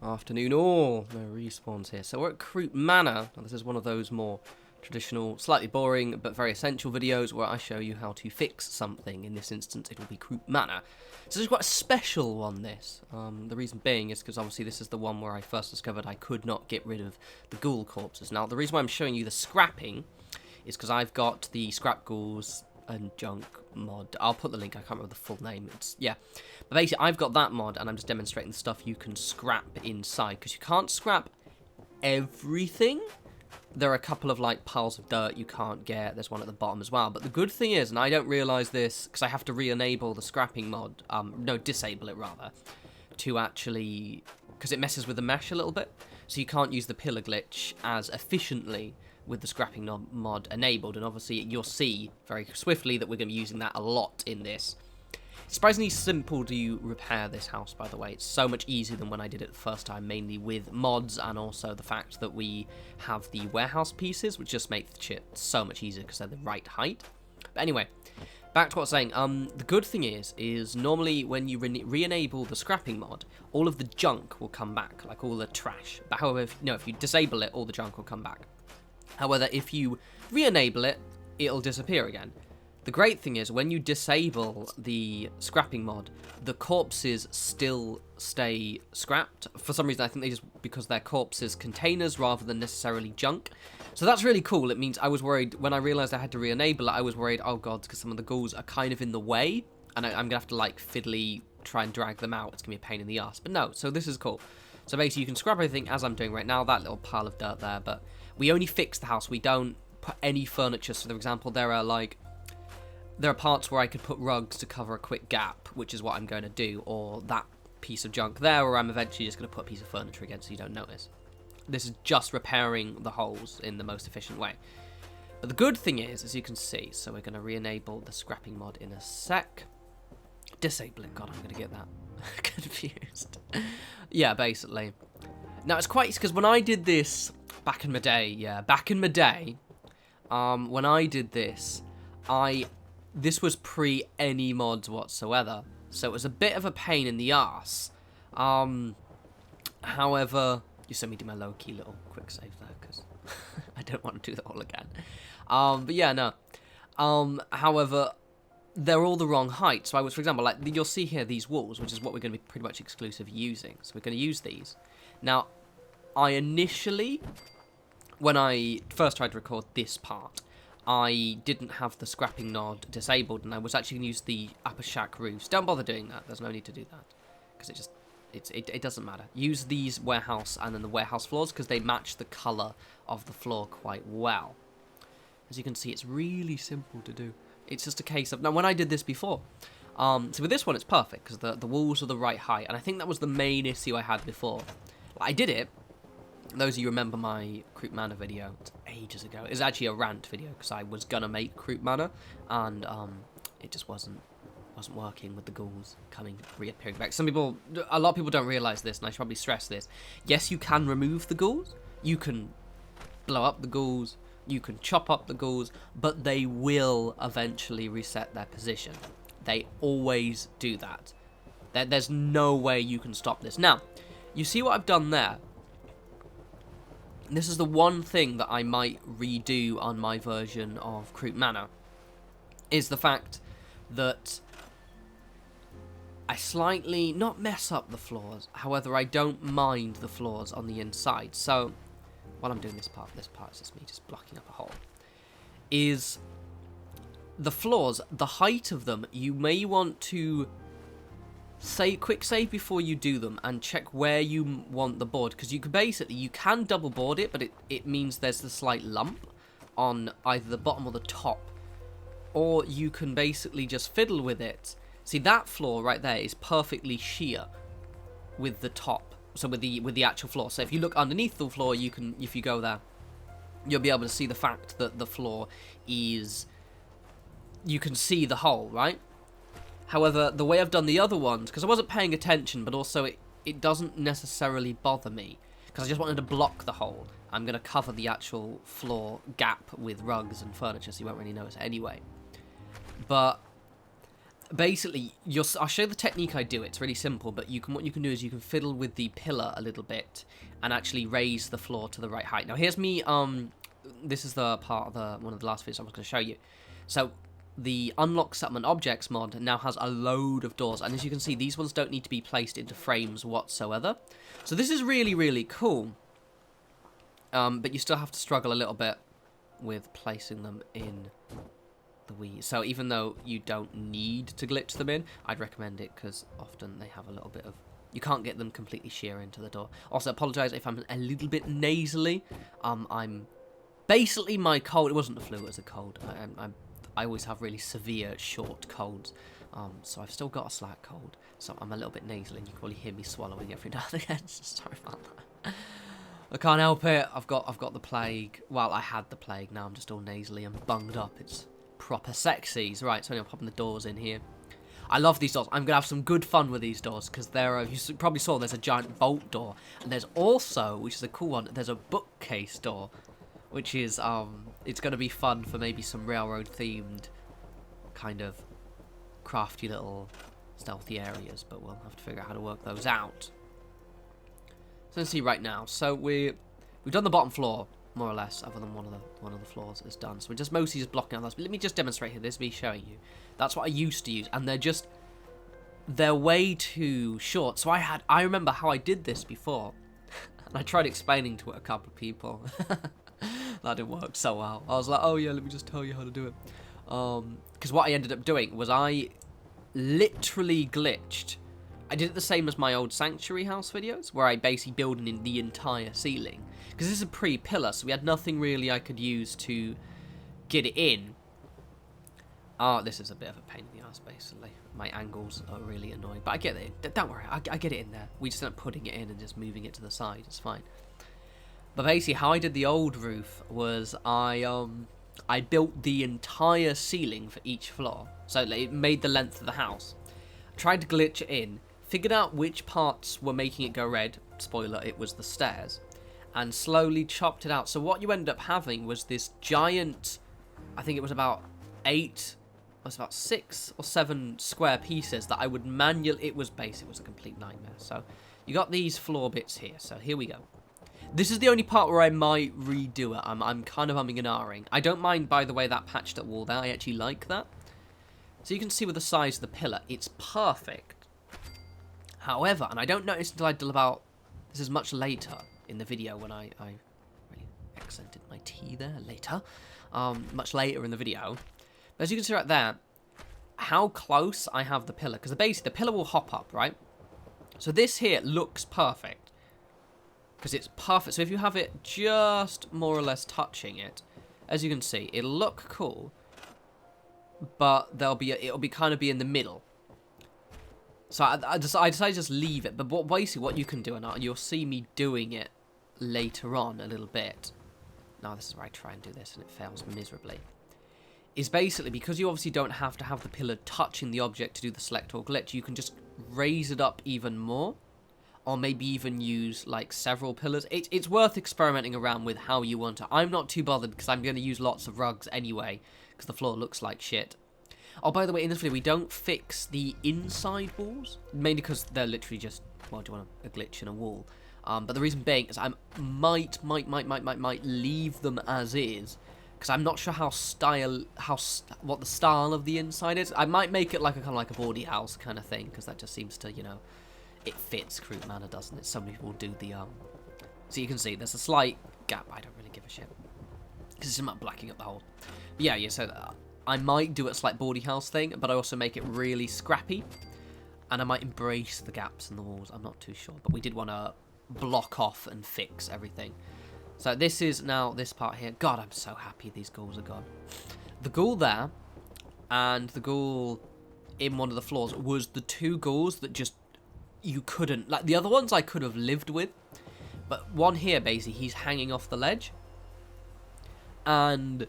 Afternoon all, no respawns here. So we're at Croup Manor. Now, this is one of those more traditional, slightly boring, but very essential videos where I show you how to fix something. In this instance, it will be Croup Manor. So this is quite a special one, this. The reason being is because obviously this is the one where I first discovered I could not get rid of the ghoul corpses. Now, the reason why I'm showing you the scrapping is because I've got the scrap ghouls and junk mod. I'll put the link, I can't remember the full name. Yeah. But basically, I've got that mod, and I'm just demonstrating the stuff you can scrap inside, because you can't scrap everything. There are a couple of, like, piles of dirt you can't get. There's one at the bottom as well. But the good thing is, and I don't realise this, because I have to re-enable the scrapping mod, no, disable it, rather, to actually, because it messes with the mesh a little bit, so you can't use the pillar glitch as efficiently with the scrapping mod enabled, and obviously you'll see very swiftly that we're going to be using that a lot in this. It's surprisingly simple to repair this house, by the way. It's so much easier than when I did it the first time, mainly with mods, and also the fact that we have the warehouse pieces, which just make the shit so much easier because they're the right height. But anyway, back to what I was saying. The good thing is normally when you re-enable the scrapping mod, all of the junk will come back, like all the trash. But however, if you disable it, all the junk will come back. However, if you re-enable it, it'll disappear again. The great thing is, when you disable the scrapping mod, the corpses still stay scrapped. For some reason, I think because they're corpses containers rather than necessarily junk. So that's really cool. It means I was worried, when I realised I had to re-enable it, I was worried, oh god, because some of the ghouls are kind of in the way, and I'm going to have to, like, fiddly try and drag them out. It's going to be a pain in the ass. But no, so this is cool. So basically, you can scrap everything, as I'm doing right now, that little pile of dirt there, but we only fix the house. We don't put any furniture. So, for example, there are parts where I could put rugs to cover a quick gap, which is what I'm going to do, or that piece of junk there, or I'm eventually just going to put a piece of furniture again so you don't notice. This is just repairing the holes in the most efficient way. But the good thing is, as you can see, so we're going to re-enable the scrapping mod in a sec. Disable it. God, I'm going to get that confused. Yeah, basically. Now, it's quite, because when I did this back in my day, when I did this, this was pre any mods whatsoever, so it was a bit of a pain in the arse. However, you saw me do my low-key little quick save there, because I don't want to do that all again. But yeah, no. However, they're all the wrong height. So I was, for example, like, you'll see here these walls, which is what we're going to be pretty much exclusive using. So we're going to use these. Now, I initially, when I first tried to record this part, I didn't have the scrapping nod disabled, and I was actually going to use the upper shack roofs. Don't bother doing that. There's no need to do that, because it doesn't matter. Use these warehouse and then the warehouse floors, because they match the colour of the floor quite well. As you can see, it's really simple to do. It's just a case of, now when I did this before, so with this one it's perfect, because the walls are the right height, and I think that was the main issue I had before. I did it. Those of you remember my Croup Manor video, it's ages ago. It was actually a rant video, because I was gonna make Croup Manor, and it just wasn't working with the ghouls reappearing back. A lot of people don't realise this, and I should probably stress this. Yes, you can remove the ghouls, you can blow up the ghouls, you can chop up the ghouls, but they will eventually reset their position. They always do that. There's no way you can stop this. Now, you see what I've done there? This is the one thing that I might redo on my version of Croup Manor, is the fact that I slightly, not mess up the floors, however, I don't mind the floors on the inside. So, while I'm doing this part is just me just blocking up a hole, is the floors, the height of them, you may want to quick save before you do them and check where you want the board, because you can double board it, but it means there's the slight lump on either the bottom or the top, or you can basically just fiddle with it. See, that floor right there is perfectly sheer with the top, so with the actual floor. So if you look underneath the floor, if you go there, you'll be able to see the fact that the floor is, you can see the hole, right? However, the way I've done the other ones, because I wasn't paying attention, but also it doesn't necessarily bother me, because I just wanted to block the hole. I'm going to cover the actual floor gap with rugs and furniture, so you won't really notice it anyway. But basically, I'll show you the technique I do. It's really simple, but what you can do is you can fiddle with the pillar a little bit and actually raise the floor to the right height. Now, here's me. This is the part of one of the last videos I was going to show you. So, the Unlock Settlement Objects mod now has a load of doors, and as you can see, these ones don't need to be placed into frames whatsoever. So this is really, really cool. But you still have to struggle a little bit with placing them in the Wii. So even though you don't need to glitch them in, I'd recommend it because often they have a little bit of... You can't get them completely sheer into the door. Also, apologise if I'm a little bit nasally. I'm... Basically, my cold... It wasn't the flu, it was a cold. I always have really severe, short colds. So I've still got a slight cold. So I'm a little bit nasally, and you can probably hear me swallowing every now and again. Sorry about that. I can't help it. I've got the plague. Well, I had the plague. Now I'm just all nasally and bunged up. It's proper sexies. Right, so I'm popping the doors in here. I love these doors. I'm going to have some good fun with these doors because you probably saw there's a giant vault door. And there's also, which is a cool one, there's a bookcase door. Which is, it's going to be fun for maybe some railroad-themed kind of crafty little stealthy areas. But we'll have to figure out how to work those out. So let's see right now. So we've done the bottom floor, more or less, other than one of the floors is done. So we're just mostly just blocking out those. But let me just demonstrate here. This is me showing you. That's what I used to use. And they're way too short. So I remember how I did this before. And I tried explaining to it a couple of people. That didn't work so well. I was like, oh yeah, let me just tell you how to do it. Because what I ended up doing was I literally glitched. I did it the same as my old Sanctuary House videos, where I basically built in the entire ceiling. Because this is a pre-pillar, so we had nothing really I could use to get it in. This is a bit of a pain in the ass, basically. My angles are really annoying. But I get it. Don't worry, I get it in there. We just end up putting it in and just moving it to the side. It's fine. But basically, how I did the old roof was I built the entire ceiling for each floor. So it made the length of the house. Tried to glitch it in. Figured out which parts were making it go red. Spoiler, it was the stairs. And slowly chopped it out. So what you ended up having was this giant... I think it was about 6 or 7 square pieces that I would manually... It was a complete nightmare. So you got these floor bits here. So here we go. This is the only part where I might redo it. I'm kind of umming and ahhing. I don't mind, by the way, that patched up wall there. I actually like that. So you can see with the size of the pillar, it's perfect. However, and I don't notice until I did about... This is much later in the video when I really accented my T there, later. Much later in the video. But as you can see right there, how close I have the pillar. Because basically, the pillar will hop up, right? So this here looks perfect. Because it's perfect. So if you have it just more or less touching it, as you can see, it'll look cool, but it'll be kind of in the middle. So I decided to just leave it. But basically what you can do, and you'll see me doing it later on a little bit. Now this is where I try and do this and it fails miserably. Is basically because you obviously don't have to have the pillar touching the object to do the select or glitch, you can just raise it up even more. Or maybe even use, like, several pillars. It's worth experimenting around with how you want to. I'm not too bothered because I'm going to use lots of rugs anyway. Because the floor looks like shit. Oh, by the way, in this video, we don't fix the inside walls. Mainly because they're literally just, well, do you want a glitch in a wall? But the reason being is I might leave them as is. Because I'm not sure what the style of the inside is. I might make it like a kind of like a bawdy house kind of thing. Because that just seems to, you know... It fits Croup Manor, doesn't it? So many people do the, So you can see, there's a slight gap. I don't really give a shit. Because it's not blacking up the whole... But yeah, so I might do a slight bawdy house thing, but I also make it really scrappy. And I might embrace the gaps in the walls. I'm not too sure. But we did want to block off and fix everything. So this is now this part here. God, I'm so happy these ghouls are gone. The ghoul there and the ghoul in one of the floors was the 2 ghouls that just... You couldn't, like the other ones I could have lived with, but one here basically he's hanging off the ledge, and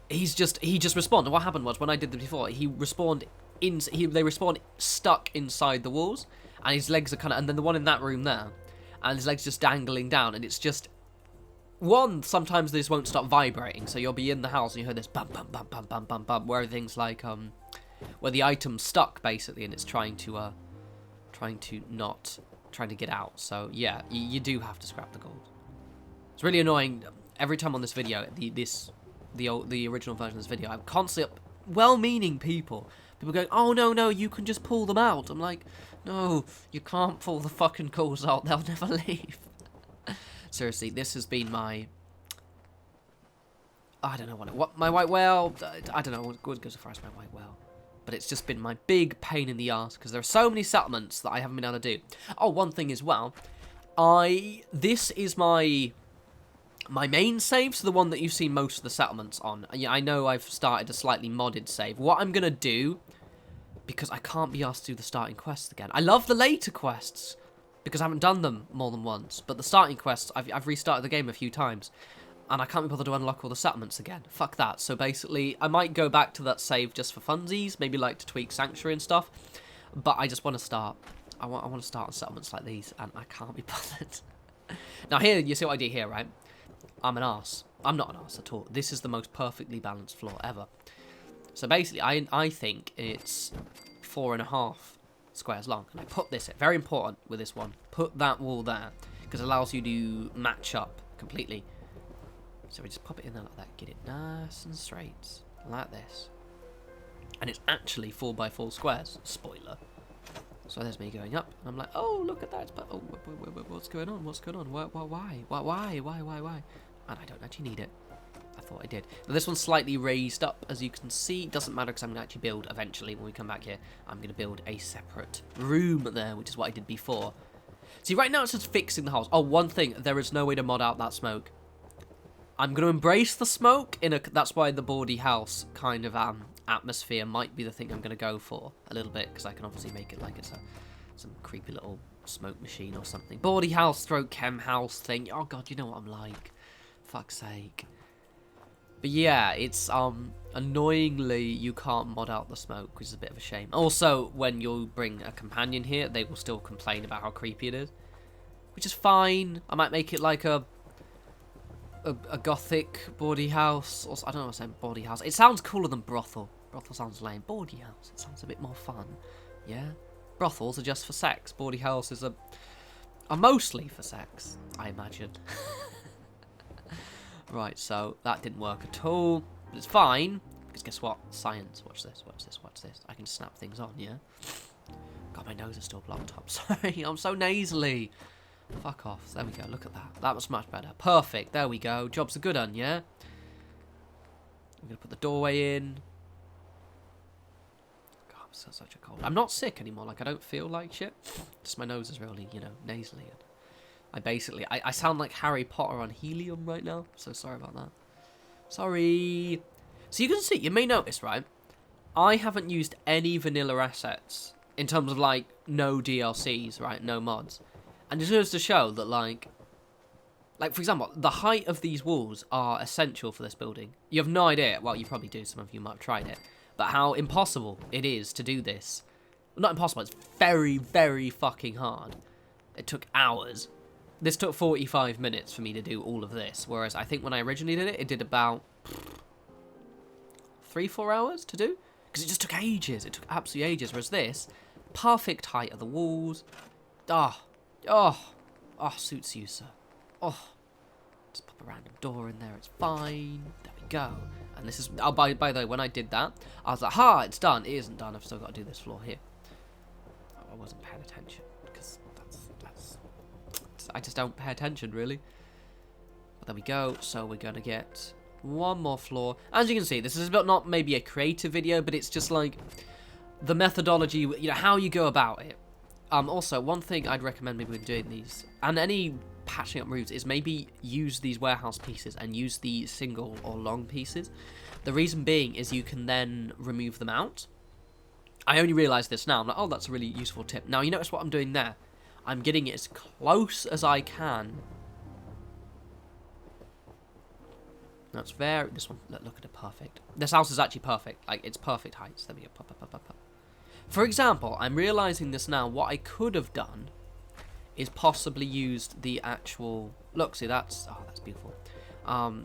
he just respawned. And what happened was when I did this before, they respawned stuck inside the walls, and his legs are kind of, and then the one in that room there, and his legs just dangling down, and it's just sometimes this won't stop vibrating, so you'll be in the house and you hear this bum bum bum bum bum bum bum, where everything's like where the item's stuck basically, and it's trying to get out. So yeah, you do have to scrap the gold. It's really annoying. Every time on this video, the original version of this video, I'm constantly well-meaning people going, oh no, you can just pull them out. I'm like, no, you can't pull the fucking ghouls out. They'll never leave. Seriously, this has been my, I don't know what my white whale. I don't know what goes as far as my white whale. But it's just been my big pain in the ass because there are so many settlements that I haven't been able to do. Oh, one thing as well. This is my main save, so the one that you've seen most of the settlements on. Yeah, I know I've started a slightly modded save. What I'm going to do, because I can't be asked to do the starting quests again. I love the later quests, because I haven't done them more than once. But the starting quests, I've restarted the game a few times. And I can't be bothered to unlock all the settlements again. Fuck that. So basically, I might go back to that save just for funsies. Maybe like to tweak Sanctuary and stuff. But I just want to start. I want to start on settlements like these. And I can't be bothered. Now here, you see what I did here, right? I'm an arse. I'm not an arse at all. This is the most perfectly balanced floor ever. So basically, I think it's 4.5 squares long. And I put this, very important with this one, put that wall there. Because it allows you to match up completely. So we just pop it in there like that, get it nice and straight, like this. And it's actually 4x4 squares, spoiler. So there's me going up, and I'm like, oh, look at that, but oh, what's going on, why? And I don't actually need it. I thought I did. Now this one's slightly raised up, as you can see. It doesn't matter, because I'm going to actually build, eventually, when we come back here, I'm going to build a separate room there, which is what I did before. See, right now it's just fixing the holes. Oh, one thing, there is no way to mod out that smoke. I'm going to embrace the smoke. That's why the bawdy house kind of atmosphere might be the thing I'm going to go for a little bit, because I can obviously make it like it's some creepy little smoke machine or something. Bawdy house stroke chem house thing. Oh god, you know what I'm like. Fuck's sake. But yeah, it's annoyingly you can't mod out the smoke, which is a bit of a shame. Also, when you bring a companion here, they will still complain about how creepy it is, which is fine. I might make it like a gothic bawdy house, or I don't know what I'm saying, bawdy house. It sounds cooler than brothel. Brothel sounds lame. Bawdy house, it sounds a bit more fun. Yeah? Brothels are just for sex. Bawdy houses are mostly for sex, I imagine. Right, so that didn't work at all. But it's fine, because guess what? Science. Watch this, watch this, watch this. I can snap things on, yeah? God, my nose is still blocked up. Sorry, I'm so nasally. Fuck off. There we go. Look at that. That was much better. Perfect. There we go. Job's a good one, yeah? I'm going to put the doorway in. God, I'm still such a cold. I'm not sick anymore. Like, I don't feel like shit. Just my nose is really, you know, nasally. And I sound like Harry Potter on helium right now. So sorry about that. Sorry. So you can see, you may notice, right? I haven't used any vanilla assets in terms of, like, no DLCs, right? No mods. And it goes to show that, like, for example, the height of these walls are essential for this building. You have no idea. Well, you probably do. Some of you might have tried it. But how impossible it is to do this. Well, not impossible. It's very, very fucking hard. It took hours. This took 45 minutes for me to do all of this. Whereas I think when I originally did it, it did about 3-4 hours to do. Because it just took ages. It took absolutely ages. Whereas this, perfect height of the walls. Oh, suits you, sir. Oh, just pop a random door in there, it's fine. There we go. And this is, oh, by the way, when I did that, I was like, ha, it's done. It isn't done, I've still got to do this floor here. I wasn't paying attention, because I just don't pay attention, really. But there we go, so we're going to get one more floor. As you can see, this is not maybe a creative video, but it's just like the methodology, you know, how you go about it. Also, one thing I'd recommend maybe when doing these, and any patching up roofs, is maybe use these warehouse pieces and use the single or long pieces. The reason being is you can then remove them out. I only realised this now. I'm like, oh, that's a really useful tip. Now, you notice what I'm doing there? I'm getting it as close as I can. That's very... This one, look at it, perfect. This house is actually perfect. Like, it's perfect heights. There we go. Pop. For example, I'm realising this now. What I could have done is possibly used the actual... Look, see, that's... Oh, that's beautiful.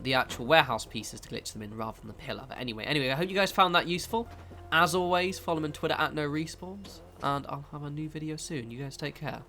The actual warehouse pieces to glitch them in rather than the pillar. But anyway, I hope you guys found that useful. As always, follow me on Twitter at norespawns, and I'll have a new video soon. You guys take care.